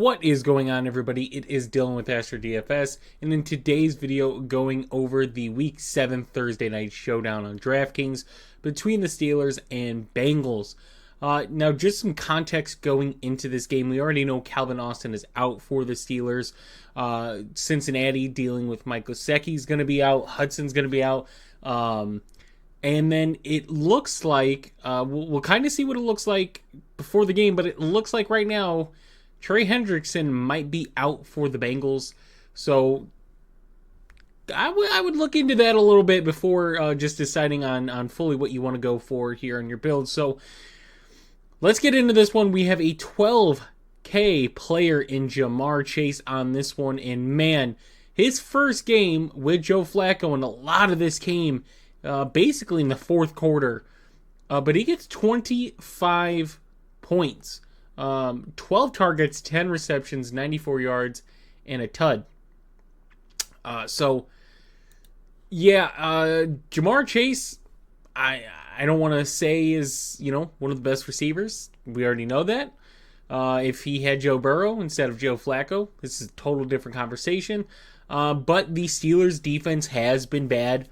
What is going on, everybody? It is Dylan with DFS, and in today's video, going over the Week 7 Thursday night showdown on DraftKings between the Steelers and Bengals. Now, just some context going into this game. We already know Calvin Austin is out for the Steelers. Cincinnati dealing with Mike Gesicki is going to be out. Hudson's going to be out. And then it looks like, we'll kind of see what it looks like before the game, but it looks like right now, Trey Hendrickson might be out for the Bengals. So I would look into that a little bit before just deciding on fully what you want to go for here on your build. So let's get into this one. We have a 12K player in Ja'Marr Chase on this one. And man, his first game with Joe Flacco, and a lot of this came basically in the fourth quarter. But he gets 25 points. 12 targets, 10 receptions, 94 yards, and a tud. Ja'Marr Chase, I don't want to say is, one of the best receivers. We already know that. If he had Joe Burrow instead of Joe Flacco, this is a total different conversation. But the Steelers' defense has been bad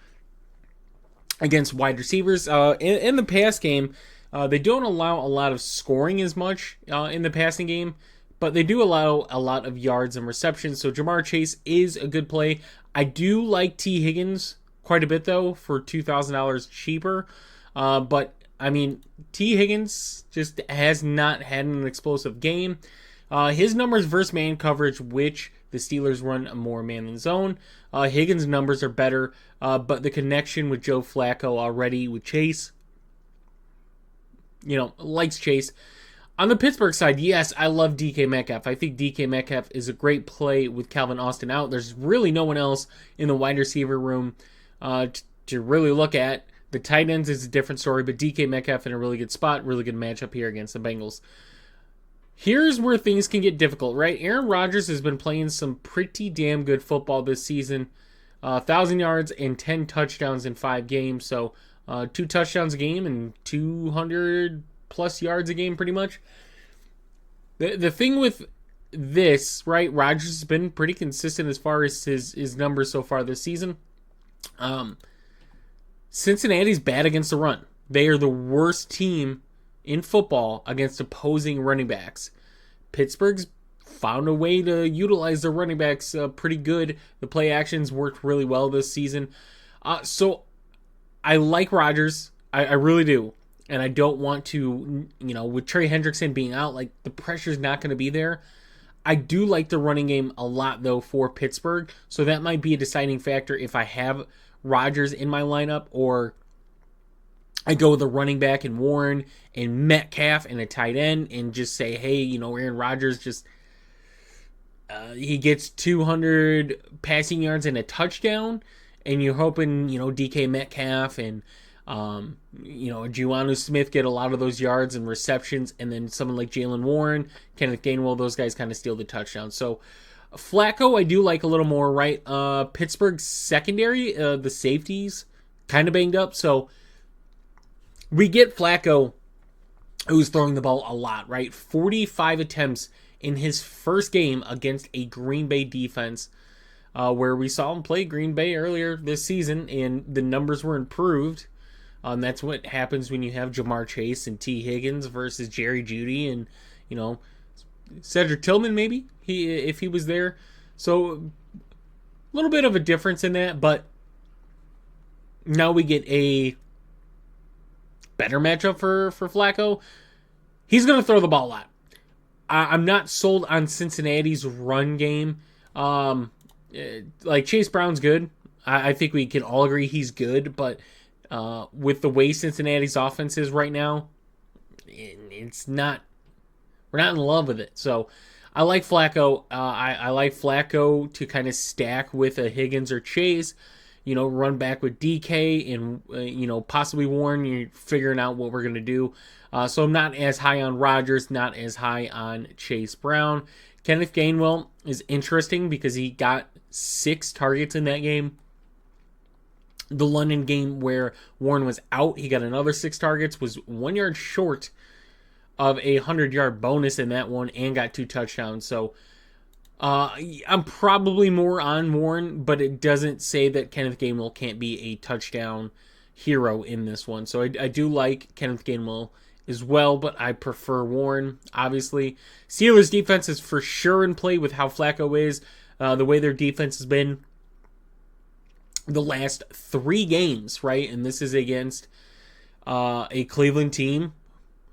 against wide receivers. In the pass game, they don't allow a lot of scoring as much in the passing game, but they do allow a lot of yards and receptions. So Ja'Marr Chase is a good play. I do like T. Higgins quite a bit, though, for $2,000 cheaper. But, I mean, T. Higgins just has not had an explosive game. His numbers versus man coverage, which the Steelers run more man than zone. Higgins' numbers are better, but the connection with Joe Flacco already with Chase, likes Chase. On the Pittsburgh side, yes, I love DK Metcalf. I think DK Metcalf is a great play with Calvin Austin out. There's really no one else in the wide receiver room to really look at. The tight ends is a different story, but DK Metcalf in a really good spot, really good matchup here against the Bengals. Here's where things can get difficult, right? Aaron Rodgers has been playing some pretty damn good football this season. 1,000 yards and 10 touchdowns in 5 games, so 2 touchdowns a game and 200 plus yards a game, pretty much. The thing with this, right? Rodgers has been pretty consistent as far as his numbers so far this season. Cincinnati's bad against the run. They are the worst team in football against opposing running backs. Pittsburgh's found a way to utilize their running backs pretty good. The play actions worked really well this season. So I like Rodgers. I really do. And I don't want to, with Trey Hendrickson being out, like, the pressure's not going to be there. I do like the running game a lot, though, for Pittsburgh. So that might be a deciding factor if I have Rodgers in my lineup, or I go with a running back and Warren and Metcalf and a tight end and just say, hey, Aaron Rodgers just, he gets 200 passing yards and a touchdown. And you're hoping, DK Metcalf and, Juanu Smith get a lot of those yards and receptions. And then someone like Jalen Warren, Kenneth Gainwell, those guys kind of steal the touchdown. So Flacco, I do like a little more, right? Pittsburgh's secondary, the safeties, kind of banged up. So we get Flacco, who's throwing the ball a lot, right? 45 attempts in his first game against a Green Bay defense, where we saw him play Green Bay earlier this season, and the numbers were improved. That's what happens when you have Ja'Marr Chase and T. Higgins versus Jerry Jeudy and, Cedric Tillman, maybe, if he was there. So a little bit of a difference in that, but now we get a better matchup for Flacco. He's going to throw the ball a lot. I'm not sold on Cincinnati's run game. Like, Chase Brown's good. I think we can all agree he's good, but with the way Cincinnati's offense is right now, it's not, we're not in love with it. So I like Flacco. I like Flacco to kind of stack with a Higgins or Chase, run back with DK and, possibly Warren. You're figuring out what we're going to do. So I'm not as high on Rodgers, not as high on Chase Brown. Kenneth Gainwell is interesting because he got 6 targets in that game. The London game where Warren was out, he got another 6 targets, was 1 yard short of a 100-yard bonus in that one and got 2 touchdowns. So I'm probably more on Warren, but it doesn't say that Kenneth Gainwell can't be a touchdown hero in this one. So I do like Kenneth Gainwell as well, but I prefer Warren, obviously. Steelers defense is for sure in play with how Flacco is. The way their defense has been the last 3 games, right? And this is against a Cleveland team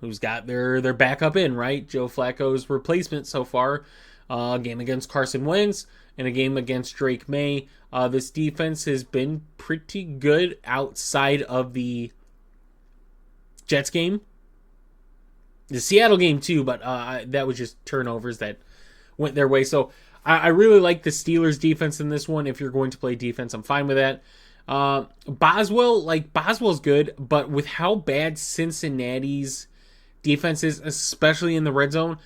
who's got their backup in, right? Joe Flacco's replacement so far. A game against Carson Wentz and a game against Drake May. This defense has been pretty good outside of the Jets game. The Seattle game too, but that was just turnovers that went their way. So I really like the Steelers defense in this one. If you're going to play defense, I'm fine with that. Boswell's good, but with how bad Cincinnati's defense is, especially in the red zone,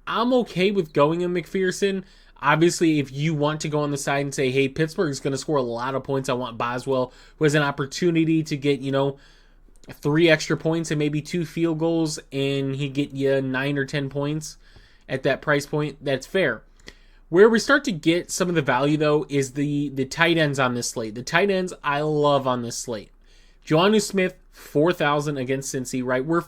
I'm okay with going in McPherson. Obviously, if you want to go on the side and say, hey, Pittsburgh's going to score a lot of points, I want Boswell, who has an opportunity to get, 3 extra points and maybe 2 field goals, and he get you 9 or 10 points at that price point. That's fair. Where we start to get some of the value, though, is the tight ends on this slate. The tight ends I love on this slate. Jonnu Smith, 4,000 against Cincy, right? We're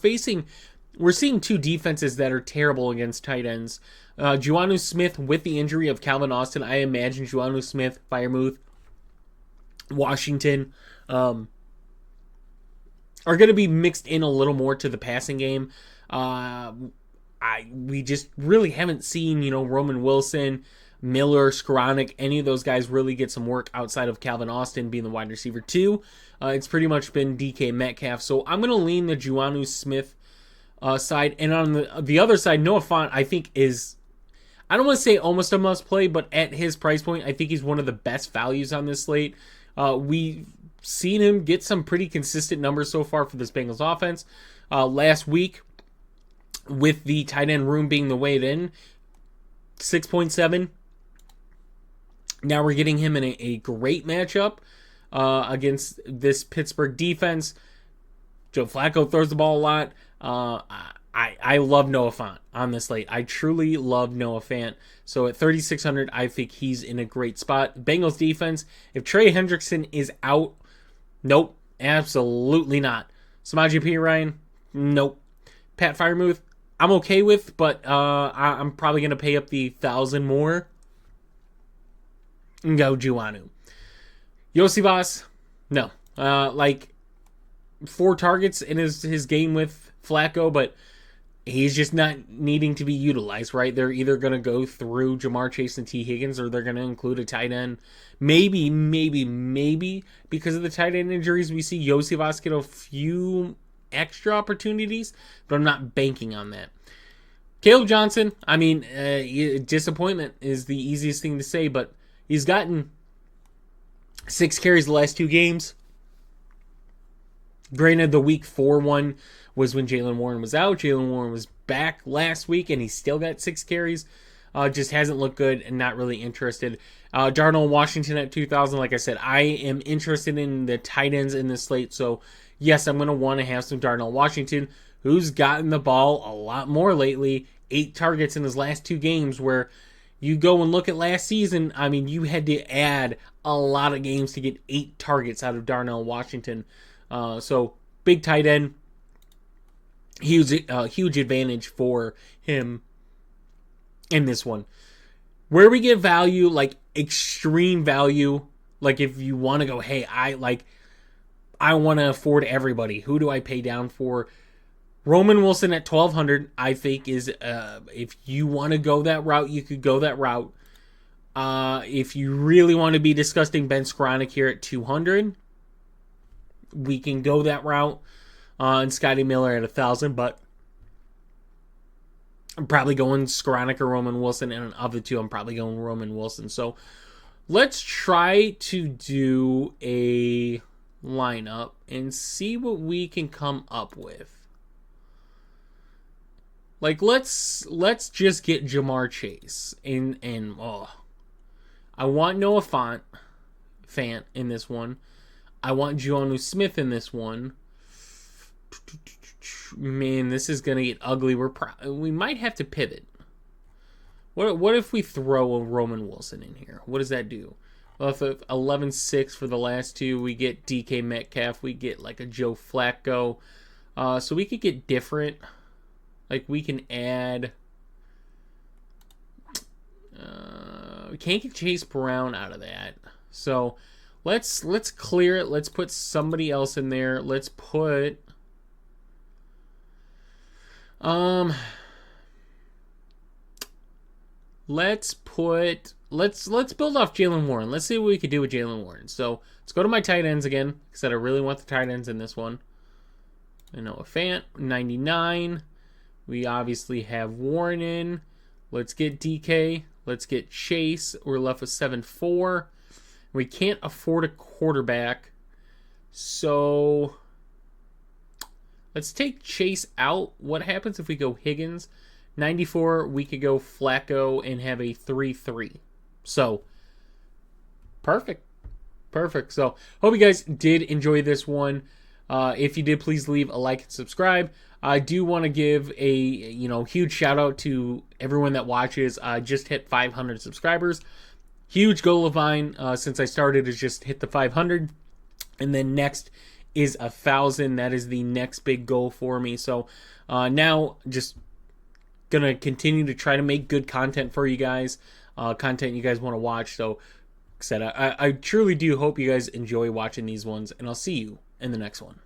seeing 2 defenses that are terrible against tight ends. Jonnu Smith with the injury of Calvin Austin. I imagine Jonnu Smith, Freiermuth, Washington are going to be mixed in a little more to the passing game. We just really haven't seen, Roman Wilson, Miller, Skoranek, any of those guys really get some work outside of Calvin Austin being the wide receiver 2. It's pretty much been DK Metcalf. So I'm going to lean the Jonnu Smith side. And on the other side, Noah Fant, I think is, I don't want to say almost a must play, but at his price point, I think he's one of the best values on this slate. We've seen him get some pretty consistent numbers so far for this Bengals offense. Last week, with the tight end room being the way it in, 6.7. Now we're getting him in a great matchup against this Pittsburgh defense. Joe Flacco throws the ball a lot. I love Noah Fant on this slate. I truly love Noah Fant. So at 3,600, I think he's in a great spot. Bengals defense, if Trey Hendrickson is out, nope, absolutely not. Samaje Perine, nope. Pat Freiermuth, I'm okay with, but I'm probably going to pay up the 1,000 more and go Jonnu. Iosivas, no. 4 targets in his game with Flacco, but he's just not needing to be utilized, right? They're either going to go through Jamar Chase and T. Higgins, or they're going to include a tight end. Maybe, because of the tight end injuries, we see Iosivas get a few extra opportunities, but I'm not banking on that. Caleb Johnson, disappointment is the easiest thing to say, but he's gotten 6 carries the last 2 games. Granted, the week 4 one was when Jaylen Warren was out. Jaylen Warren was back last week, and he still got 6 carries. Just hasn't looked good and not really interested. Darnell Washington at 2,000. Like I said, I am interested in the tight ends in this slate. So, yes, I'm going to want to have some Darnell Washington, who's gotten the ball a lot more lately. 8 targets in his last 2 games, where you go and look at last season. You had to add a lot of games to get 8 targets out of Darnell Washington. So, big tight end. Huge advantage for him in this one. Where we get value, like extreme value, like if you want to go, hey, I want to afford everybody. Who do I pay down for? Roman Wilson at 1,200, I think is, if you want to go that route, you could go that route. If you really want to be disgusting, Ben Skoranek here at 200, we can go that route. And Scotty Miller at 1,000, but I'm probably going Skoranek or Roman Wilson, and of the two, I'm probably going Roman Wilson. So let's try to do a lineup and see what we can come up with. Let's just get Jamar Chase and I want Noah Fant in this one. I want Jonnu Smith in this one. Man, this is gonna get ugly. We might have to pivot. What if we throw a Roman Wilson in here? What does that do? Well, if 11-6 for the last two, we get DK Metcalf. We get like a Joe Flacco. So we could get different. Like we can add. We can't get Chase Brown out of that. So let's clear it. Let's put somebody else in there. Let's put. Let's build off Jaylen Warren. Let's see what we could do with Jaylen Warren. So let's go to my tight ends again. Like I said, I really want the tight ends in this one. Noah Fant, 99. We obviously have Warren in. Let's get DK. Let's get Chase. We're left with 7-4. We can't afford a quarterback. So let's take Chase out. What happens if we go Higgins? 94, we could go Flacco and have a 3-3. So, perfect. Perfect. So, hope you guys did enjoy this one. If you did, please leave a like and subscribe. I do want to give a huge shout out to everyone that watches. I just hit 500 subscribers. Huge goal of mine since I started is just hit the 500. And then next is 1,000. That is the next big goal for me. So, now just gonna continue to try to make good content for you guys, content you guys want to watch. So, like I said, I truly do hope you guys enjoy watching these ones, and I'll see you in the next one.